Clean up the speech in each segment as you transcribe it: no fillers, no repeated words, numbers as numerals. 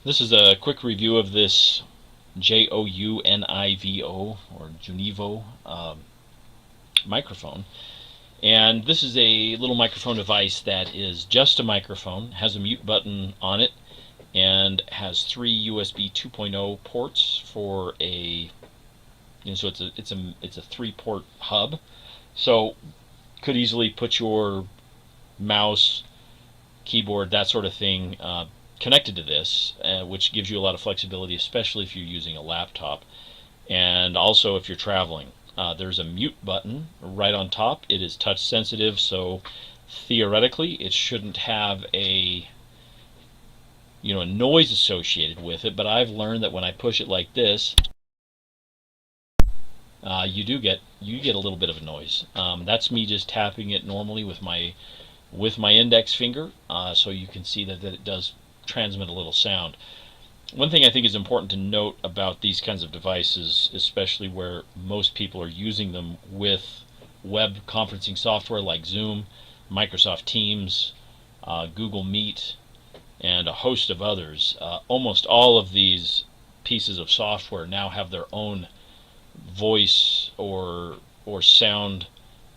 This is a quick review of this Jounivo or Junivo microphone. And this is a little microphone device that is just a microphone, has a mute button on it, and has three USB 2.0 ports for so it's a 3-port hub. So could easily put your mouse, keyboard, that sort of thing connected to this, which gives you a lot of flexibility, especially if you're using a laptop, and also if you're traveling. There's a mute button right on top. It is touch sensitive, so theoretically it shouldn't have a noise associated with it. But I've learned that when I push it like this, you get a little bit of a noise. That's me just tapping it normally with my index finger, so you can see that it does transmit a little sound. One thing I think is important to note about these kinds of devices, especially where most people are using them with web conferencing software like Zoom, Microsoft Teams, Google Meet, and a host of others, almost all of these pieces of software now have their own voice or sound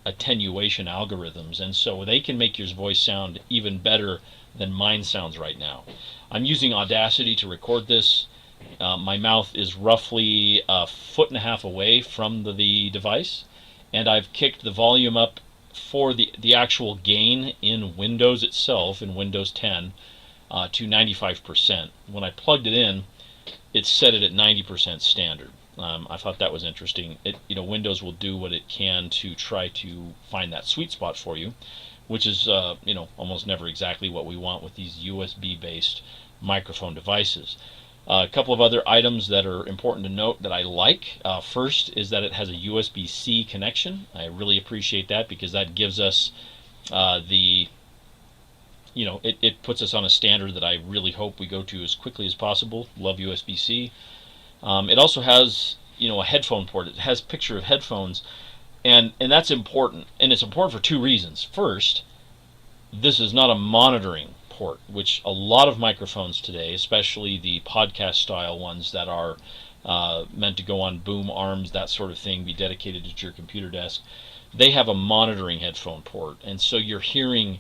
attenuation algorithms, and so they can make your voice sound even better than mine sounds right now. I'm using Audacity to record this. My mouth is roughly a foot and a half away from the device, and I've kicked the volume up for the actual gain in Windows itself, in Windows 10, to 95%. When I plugged it in, it's set it at 90% standard. I thought that was interesting. Windows will do what it can to try to find that sweet spot for you, which is almost never exactly what we want with these USB-based microphone devices. A couple of other items that are important to note that I like. First is that it has a USB-C connection. I really appreciate that because that gives us it puts us on a standard that I really hope we go to as quickly as possible. Love USB-C. It also has a headphone port. It has a picture of headphones, and that's important. And it's important for two reasons. First, this is not a monitoring port, which a lot of microphones today, especially the podcast style ones that are meant to go on boom arms, that sort of thing, be dedicated to your computer desk, they have a monitoring headphone port, and so you're hearing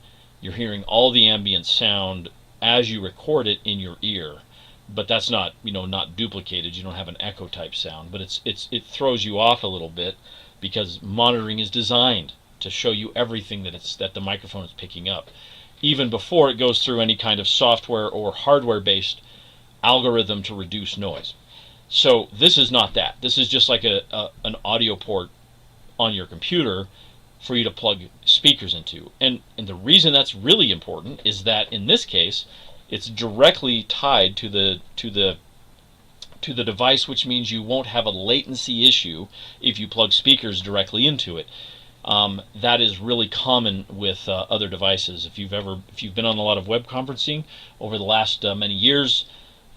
all the ambient sound as you record it in your ear. But that's not duplicated. You don't have an echo type sound, but it throws you off a little bit because monitoring is designed to show you everything that the microphone is picking up, even before it goes through any kind of software or hardware based algorithm to reduce noise. So this is not that. This is just like an audio port on your computer for you to plug speakers into. And the reason that's really important is that in this case it's directly tied to the device, which means you won't have a latency issue if you plug speakers directly into it. That is really common with other devices. If you've been on a lot of web conferencing over the last many years,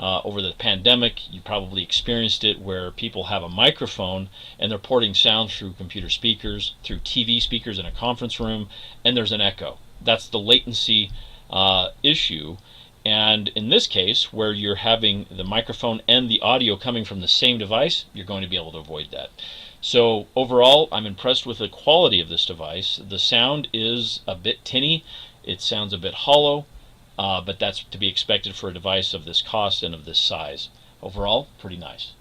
over the pandemic, you probably experienced it where people have a microphone and they're porting sound through computer speakers, through TV speakers in a conference room, and there's an echo. That's the latency issue. And in this case, where you're having the microphone and the audio coming from the same device, you're going to be able to avoid that. So overall, I'm impressed with the quality of this device. The sound is a bit tinny. It sounds a bit hollow, but that's to be expected for a device of this cost and of this size. Overall, pretty nice.